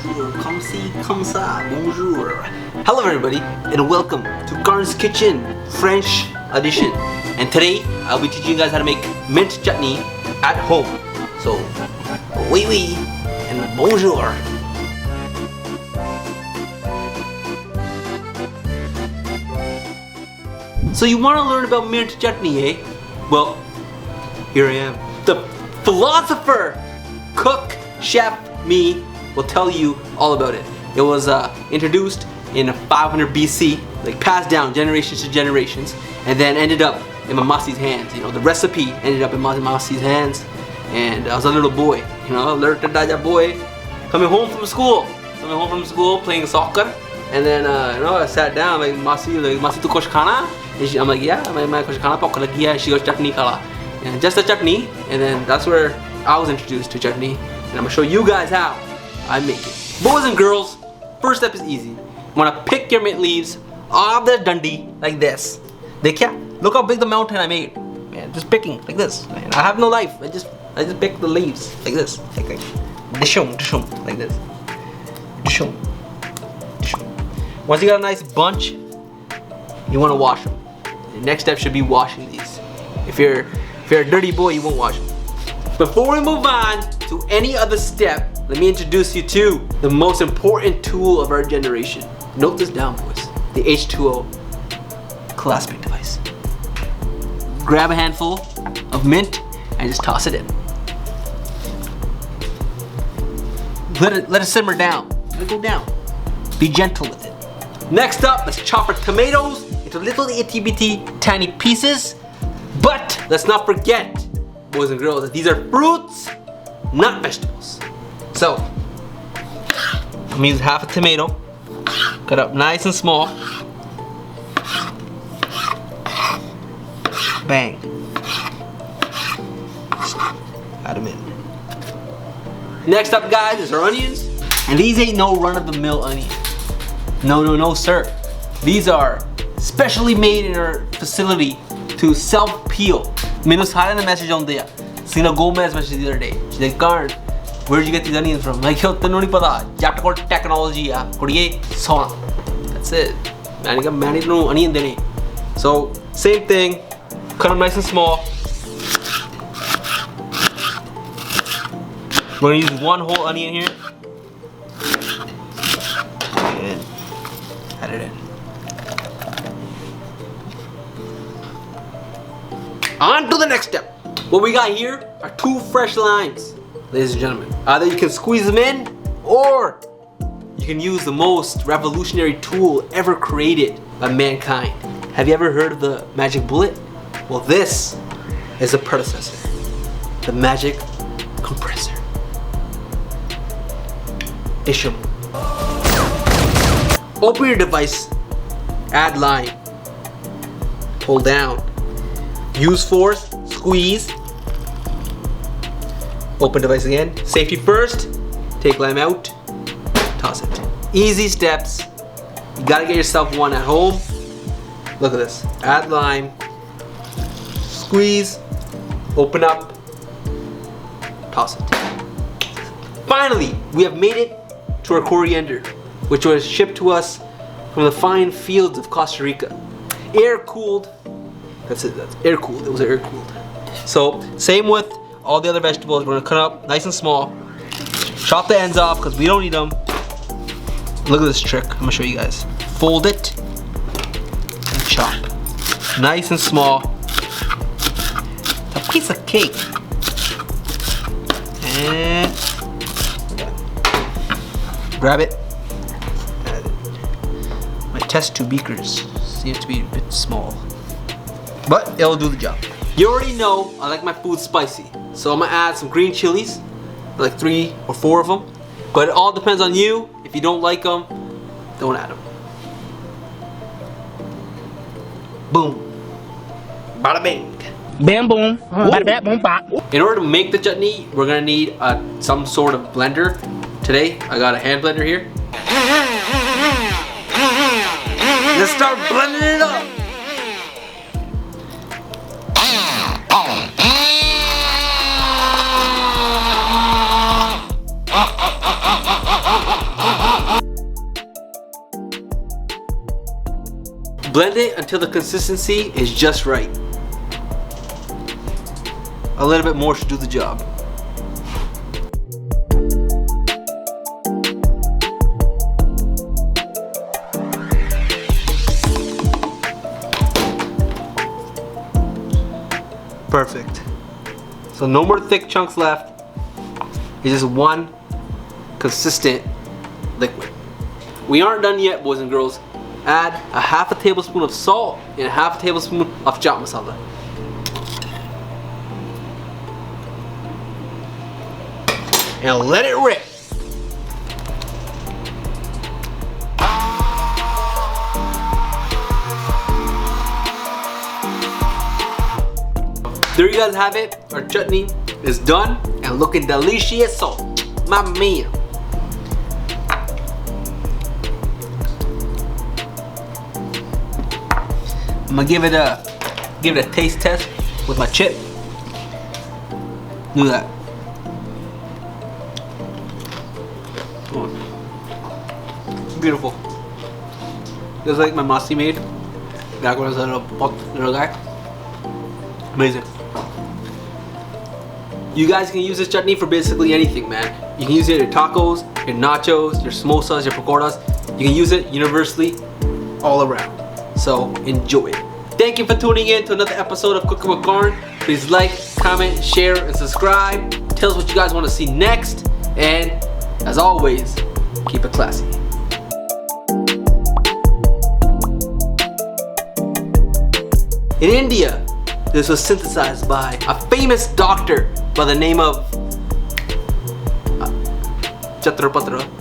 bonjour, comme ci, comme ça, bonjour. Hello everybody, and welcome to Karan's Kitchen, French edition. And today, I'll be teaching you guys how to make mint chutney at home. So, oui, and bonjour. So you want to learn about mint chutney, eh? Well, here I am. The philosopher, cook, chef, me, will tell you all about it. It was introduced in 500 BC, like passed down generations to generations, and then ended up in my masi's hands. You know, the recipe ended up in my masi's hands, and I was a little boy. You know, learned to daja boy, coming home from school, playing soccer, and then you know, I sat down like masi tu kuch khana? I'm like, yeah, मैं कुछ खाना पका लगी है. She goes, chutney khala, and just a chutney, and then that's where I was introduced to chutney, and I'm gonna show you guys how I make it. Boys and girls, first step is easy. You wanna pick your mint leaves off the dundee like this. Look how big the mountain I made. Man, just picking like this. Man, I have no life. I just pick the leaves like this, like dishum, like this. Dishum. Once you got a nice bunch, you wanna wash them. The next step should be washing these. If you're a dirty boy, you won't wash them. Before we move on to any other step, let me introduce you to the most important tool of our generation. Note this down, boys. The H2O clasping device. Grab a handful of mint and just toss it in. Let it simmer down. Let it go down. Be gentle with it. Next up, let's chop our tomatoes into little itty-bitty tiny pieces. But let's not forget, boys and girls, that these are fruits, not vegetables. So, I'm gonna use half a tomato, cut up nice and small. Bang. Add them in. Next up, guys, is our onions. And these ain't no run-of-the-mill onions. No, sir. These are specially made in our facility to self-peel. Manu sara na message on there. Sina Gomez message the other day. She's like, Karan, where did you get these onions from? Like, yo, tenu nahi pata. You have to call technology, ya. Kuriye sona. That's it. Mani no onion dene. So, same thing. Cut them nice and small. We're gonna use one whole onion here. And add it in. On to the next step. What we got here are 2 fresh limes, ladies and gentlemen. Either you can squeeze them in, or you can use the most revolutionary tool ever created by mankind. Have you ever heard of the magic bullet? Well, this is the predecessor, the magic compressor. Isham. Open your device, add lime, pull down, use force, squeeze, open device again, safety first, take lime out, toss it. Easy steps. You gotta get yourself one at home. Look at this, add lime, squeeze, open up, toss it. Finally, we have made it to our coriander, which was shipped to us from the fine fields of Costa Rica. Air cooled. That's it, that's air cooled. It was air cooled. So, same with all the other vegetables. We're gonna cut up nice and small. Chop the ends off because we don't need them. Look at this trick. I'm gonna show you guys. Fold it and chop. Nice and small. It's a piece of cake. And grab it. My test tube beakers seem to be a bit small, but it'll do the job. You already know I like my food spicy, so I'm gonna add some green chilies, like 3 or 4 of them. But it all depends on you. If you don't like them, don't add them. Boom. Bada bing. Bam boom. Bada bam boom bop. In order to make the chutney, we're gonna need some sort of blender. Today, I got a hand blender here. Let's start blending it up. Blend it until the consistency is just right. A little bit more should do the job. Perfect. So no more thick chunks left. It's just one consistent liquid. We aren't done yet, boys and girls. Add a half a tablespoon of salt and a half a tablespoon of chaat masala. And let it rip. There you guys have it. Our chutney is done and looking delicious. So, mamma mia. I'm gonna give it a taste test with my chip. Do that. Beautiful. Just like my Masi made back when I was a little guy. Amazing. You guys can use this chutney for basically anything, man. You can use it in your tacos, your nachos, your samosas, your pakoras. You can use it universally all around. So enjoy it. Thank you for tuning in to another episode of Cooking with Karan. Please like, comment, share, and subscribe. Tell us what you guys want to see next. And as always, keep it classy. In India, this was synthesized by a famous doctor by the name of Chhatrapatra